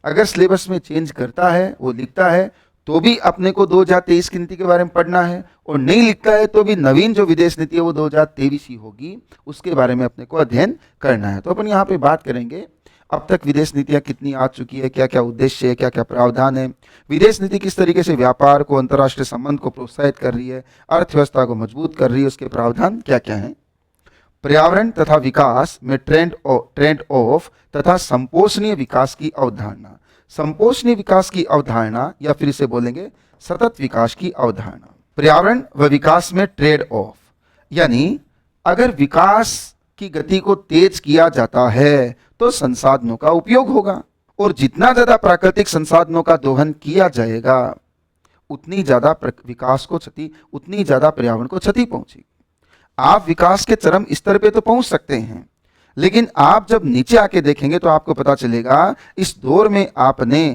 S1: अगर सिलेबस में चेंज करता है, वो लिखता है तो भी अपने को 2023 की नीति के बारे में पढ़ना है, और नहीं लिखता है तो भी नवीन जो विदेश नीति है वो 2023 ही होगी, उसके बारे में अपने को अध्ययन करना है। तो अपन यहाँ पे बात करेंगे अब तक विदेश नीतियाँ कितनी आ चुकी है, क्या क्या उद्देश्य है, क्या क्या प्रावधान है, विदेश नीति किस तरीके से व्यापार को, अंतर्राष्ट्रीय संबंध को प्रोत्साहित कर रही है, अर्थव्यवस्था को मजबूत कर रही है, उसके प्रावधान क्या क्या हैं। पर्यावरण तथा विकास में ट्रेंड ऑफ तथा संपोषणीय विकास की अवधारणा, संपोषणीय विकास की अवधारणा या फिर इसे बोलेंगे सतत विकास की अवधारणा। पर्यावरण व विकास में ट्रेड ऑफ, यानी अगर विकास की गति को तेज किया जाता है तो संसाधनों का उपयोग होगा, और जितना ज्यादा प्राकृतिक संसाधनों का दोहन किया जाएगा उतनी ज्यादा विकास को क्षति, उतनी ज्यादा पर्यावरण को क्षति पहुंचेगी। आप विकास के चरम स्तर पे तो पहुंच सकते हैं, लेकिन आप जब नीचे आके देखेंगे तो आपको पता चलेगा इस दौर में आपने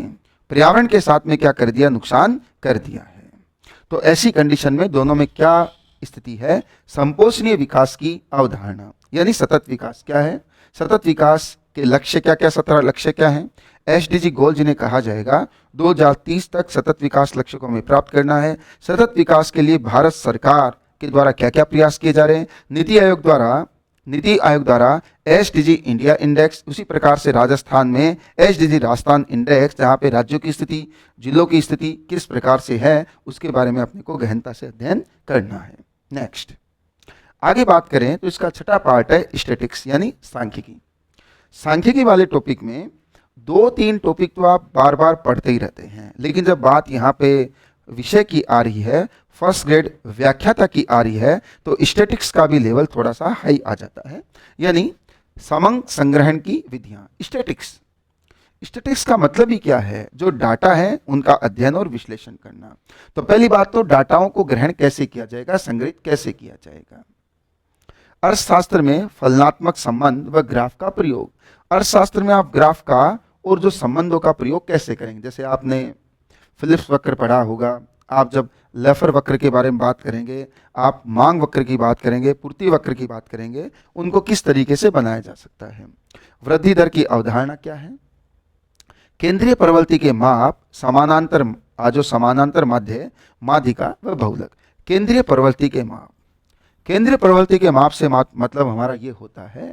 S1: पर्यावरण के साथ में क्या कर दिया, नुकसान कर दिया है। तो ऐसी कंडीशन में दोनों में क्या स्थिति है, संपोषणीय विकास की अवधारणा यानी सतत विकास क्या है, सतत विकास के लक्ष्य क्या क्या, 17 लक्ष्य क्या हैं, एसडीजी गोल जिन्हें कहा जाएगा 2030 तक सतत विकास लक्ष्य को हमें प्राप्त करना है। सतत विकास के लिए भारत सरकार के द्वारा क्या क्या प्रयास किए जा रहे हैं, नीति आयोग द्वारा एसडीजी इंडिया इंडेक्स, उसी प्रकार से राजस्थान में एसडीजी राजस्थान इंडेक्स, जहाँ पे राज्यों की स्थिति, जिलों की स्थिति किस प्रकार से है उसके बारे में अपने को गहनता से अध्ययन करना है। नेक्स्ट आगे बात करें तो इसका छठा पार्ट है स्टैटिक्स यानी सांख्यिकी। सांख्यिकी वाले टॉपिक में 2-3 टॉपिक तो आप बार बार पढ़ते ही रहते हैं, लेकिन जब बात यहाँ पे विषय की आ रही है, फर्स्ट ग्रेड व्याख्याता की आ रही है, तो स्टैटिक्स का भी लेवल थोड़ा सा हाई आ जाता है, यानी समंग संग्रहण की विधियां। स्टैटिक्स का मतलब ही क्या है, जो डाटा है उनका अध्ययन और विश्लेषण करना। तो पहली बात तो डाटाओं को ग्रहण कैसे किया जाएगा, संग्रहित कैसे किया जाएगा। अर्थशास्त्र में फलनात्मक संबंध व ग्राफ का प्रयोग, अर्थशास्त्र में आप ग्राफ का और जो संबंधों का प्रयोग कैसे करेंगे, जैसे आपने फिलिप्स वक्र पढ़ा होगा, आप जब लेफर वक्र के बारे में बात करेंगे, आप मांग वक्र की बात करेंगे, पूर्ति वक्र की बात करेंगे, उनको किस तरीके से बनाया जा सकता है। वृद्धि दर की अवधारणा क्या है, केंद्रीय प्रवृत्ति के माप समानांतर, जो समानांतर माध्य, माध्यिका व बहुलक। केंद्रीय प्रवृत्ति के माप, केंद्रीय प्रवृत्ति के माप से मतलब हमारा ये होता है,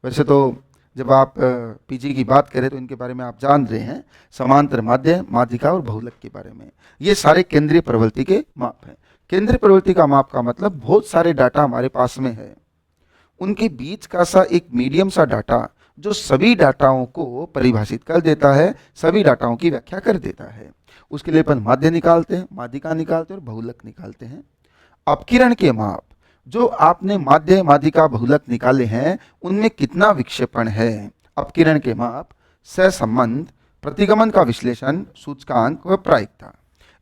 S1: वैसे तो जब आप पीजी की बात करें तो इनके बारे में आप जान रहे हैं, समांतर माध्य, माध्यिका और बहुलक के बारे में, ये सारे केंद्रीय प्रवृत्ति के माप हैं। केंद्रीय प्रवृत्ति का माप का मतलब बहुत सारे डाटा हमारे पास में है, उनके बीच का सा एक मीडियम सा डाटा जो सभी डाटाओं को परिभाषित कर देता है, सभी डाटाओं की व्याख्या कर देता है। उसके लिए अपन माध्य निकालते हैं, माध्यिका निकालते हैं और बहुलक निकालते हैं। अपकिरण के माप, जो आपने माध्य, माध्यिका, बहुलक निकाले हैं उनमें कितना विक्षेपण है। अपकिरण के माप, सहसंबंध, प्रतिगमन का विश्लेषण, सूचकांक व प्रायिकता।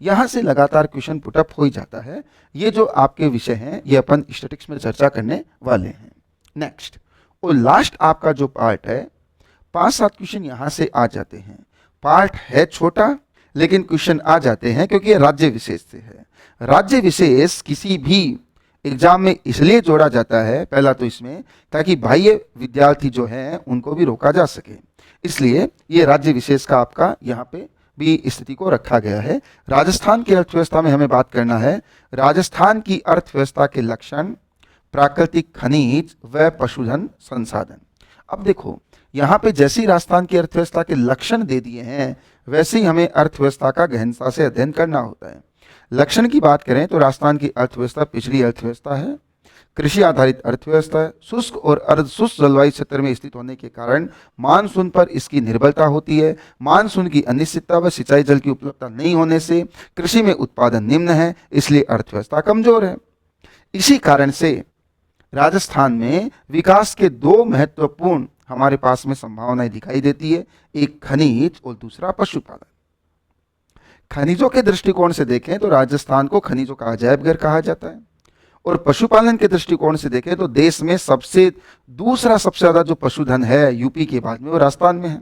S1: यहां से लगातार क्वेश्चन पुटअप हो ही जाता है। ये जो आपके विषय हैं ये अपन स्टैटिस्टिक्स में चर्चा करने वाले हैं। नेक्स्ट और लास्ट आपका जो पार्ट है, 5-7 क्वेश्चन यहां से आ जाते हैं। पार्ट है छोटा लेकिन क्वेश्चन आ जाते हैं क्योंकि ये राज्य विशेष से है। राज्य विशेष किसी भी एग्जाम में इसलिए जोड़ा जाता है, पहला तो इसमें ताकि बाह्य विद्यार्थी जो हैं उनको भी रोका जा सके, इसलिए ये राज्य विशेष का आपका यहाँ पे भी स्थिति को रखा गया है। राजस्थान की अर्थव्यवस्था में हमें बात करना है, राजस्थान की अर्थव्यवस्था के लक्षण, प्राकृतिक खनिज व पशुधन संसाधन। अब देखो यहाँ पे जैसे ही राजस्थान की अर्थव्यवस्था के लक्षण दे दिए हैं वैसे ही हमें अर्थव्यवस्था का गहनता से अध्ययन करना होता है। लक्षण की बात करें तो राजस्थान की अर्थव्यवस्था पिछड़ी अर्थव्यवस्था है, कृषि आधारित अर्थव्यवस्था है, शुष्क और अर्ध शुष्क जलवायु क्षेत्र में स्थित होने के कारण मानसून पर इसकी निर्भरता होती है। मानसून की अनिश्चितता व सिंचाई जल की उपलब्धता नहीं होने से कृषि में उत्पादन निम्न है, इसलिए अर्थव्यवस्था कमजोर है। इसी कारण से राजस्थान में विकास के 2 महत्वपूर्ण हमारे पास में संभावनाएं दिखाई देती है, एक खनिज और दूसरा पशुपालन। खनिजों के दृष्टिकोण से देखें तो राजस्थान को खनिजों का अजायब घर कहा जाता है, और पशुपालन के दृष्टिकोण से देखें तो देश में दूसरा सबसे ज्यादा जो पशुधन है यूपी के बाद में वो राजस्थान में है।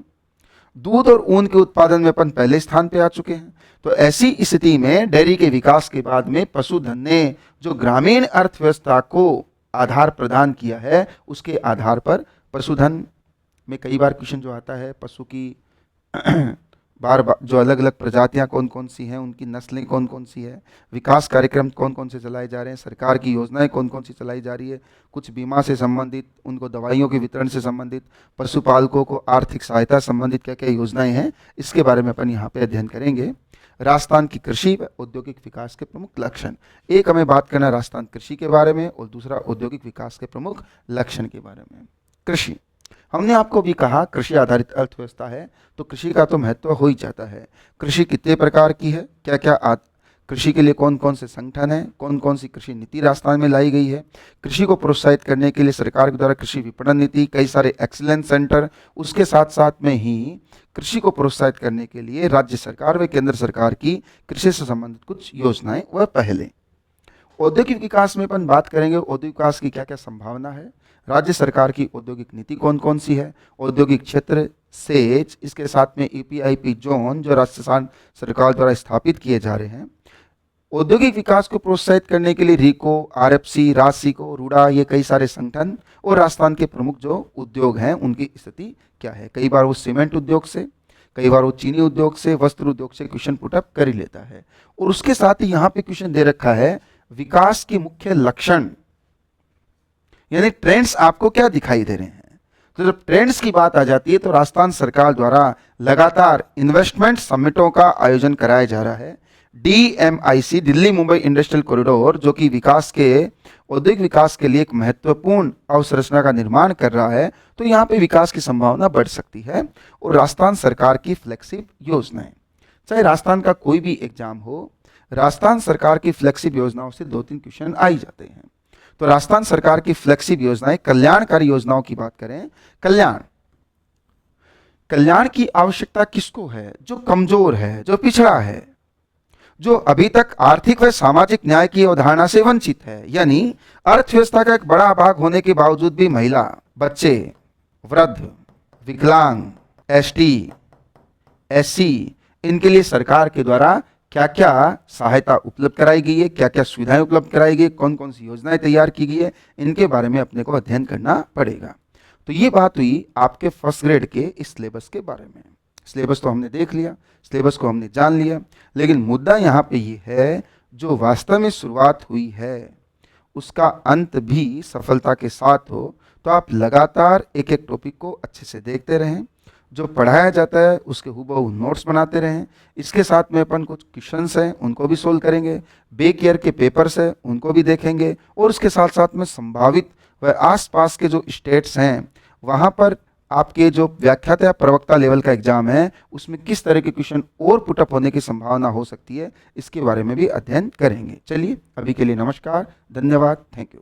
S1: दूध और ऊन के उत्पादन में अपन पहले स्थान पे आ चुके हैं। तो ऐसी स्थिति में डेयरी के विकास के बाद में पशुधन ने जो ग्रामीण अर्थव्यवस्था को आधार प्रदान किया है, उसके आधार पर पशुधन में कई बार क्वेश्चन जो आता है, पशु की बार जो अलग अलग प्रजातियां कौन कौन सी हैं, उनकी नस्लें कौन कौन सी है, विकास कार्यक्रम कौन कौन से चलाए जा रहे हैं, सरकार की योजनाएं कौन कौन सी चलाई जा रही है, कुछ बीमा से संबंधित, उनको दवाइयों के वितरण से संबंधित, पशुपालकों को आर्थिक सहायता संबंधित क्या क्या योजनाएं हैं, इसके बारे में अपन यहाँ पे अध्ययन करेंगे। राजस्थान की कृषि व औद्योगिक विकास के प्रमुख लक्षण, एक हमें बात करना है राजस्थान कृषि के बारे में और दूसरा औद्योगिक विकास के प्रमुख लक्षण के बारे में। कृषि, हमने आपको भी कहा कृषि आधारित अर्थव्यवस्था है तो कृषि का तो महत्व हो ही जाता है। कृषि कितने प्रकार की है, क्या क्या कृषि के लिए कौन कौन से संगठन हैं, कौन कौन सी कृषि नीति राजस्थान में लाई गई है, कृषि को प्रोत्साहित करने के लिए सरकार के द्वारा कृषि विपणन नीति, कई सारे एक्सीलेंस सेंटर, उसके साथ साथ में ही कृषि को प्रोत्साहित करने के लिए राज्य सरकार व केंद्र सरकार की कृषि से संबंधित कुछ योजनाएं व पहले। औद्योगिक विकास में अपन बात करेंगे औद्योगिक विकास की क्या क्या संभावना है, राज्य सरकार की औद्योगिक नीति कौन कौन सी है, औद्योगिक क्षेत्र, सेज, इसके साथ में ईपीआईपी जोन जो राजस्थान सरकार द्वारा स्थापित किए जा रहे हैं। औद्योगिक विकास को प्रोत्साहित करने के लिए रीको, आरएफसी, राजसिको, रूडा, ये कई सारे संगठन, और राजस्थान के प्रमुख जो उद्योग हैं उनकी स्थिति क्या है। कई बार वो सीमेंट उद्योग से, कई बार वो चीनी उद्योग से, वस्त्र उद्योग से क्वेश्चन पुटअप कर ही लेता है। और उसके साथ ही यहाँ पे क्वेश्चन दे रखा है विकास के मुख्य लक्षण, यानी ट्रेंड्स आपको क्या दिखाई दे रहे हैं। तो जब ट्रेंड्स की बात आ जाती है तो राजस्थान सरकार द्वारा लगातार इन्वेस्टमेंट समिटों का आयोजन कराया जा रहा है। DMIC, Delhi Mumbai industrial corridor, जो कि विकास के औद्योगिक विकास के लिए एक महत्वपूर्ण अवसंरचना का निर्माण कर रहा है, तो यहाँ पे विकास की संभावना बढ़ सकती है। और राजस्थान सरकार की फ्लैगशिप योजनाएं, चाहे राजस्थान का कोई भी एग्जाम हो, राजस्थान सरकार की फ्लैगशिप योजनाओं से 2-3 क्वेश्चन आ ही जाते हैं। तो राजस्थान सरकार की फ्लैगशिप योजनाएं, कल्याणकारी योजनाओं की बात करें, कल्याण की आवश्यकता किसको है, जो कमजोर है, जो पिछड़ा है, जो अभी तक आर्थिक व सामाजिक न्याय की अवधारणा से वंचित है। यानी अर्थव्यवस्था का एक बड़ा भाग होने के बावजूद भी महिला, बच्चे, वृद्ध, विकलांग, ST, SC, इनके लिए सरकार के द्वारा क्या क्या सहायता उपलब्ध कराई गई है, क्या क्या सुविधाएं उपलब्ध कराई गई, कौन कौन सी योजनाएं तैयार की गई है, इनके बारे में अपने को अध्ययन करना पड़ेगा। तो ये बात हुई आपके फर्स्ट ग्रेड के इस सिलेबस के बारे में। सिलेबस तो हमने देख लिया, सिलेबस को हमने जान लिया, लेकिन मुद्दा यहाँ पे ये है जो वास्तव में शुरुआत हुई है उसका अंत भी सफलता के साथ हो। तो आप लगातार एक एक टॉपिक को अच्छे से देखते रहें, जो पढ़ाया जाता है उसके हूबहू नोट्स बनाते रहें। इसके साथ में अपन कुछ क्वेश्चंस हैं उनको भी सोल्व करेंगे, बैक ईयर के पेपर्स हैं उनको भी देखेंगे, और उसके साथ साथ में संभावित व आसपास के जो स्टेट्स हैं वहाँ पर आपके जो व्याख्याता या प्रवक्ता लेवल का एग्जाम है उसमें किस तरह के क्वेश्चन और पुटअप होने की संभावना हो सकती है, इसके बारे में भी अध्ययन करेंगे। चलिए अभी के लिए नमस्कार, धन्यवाद, थैंक यू।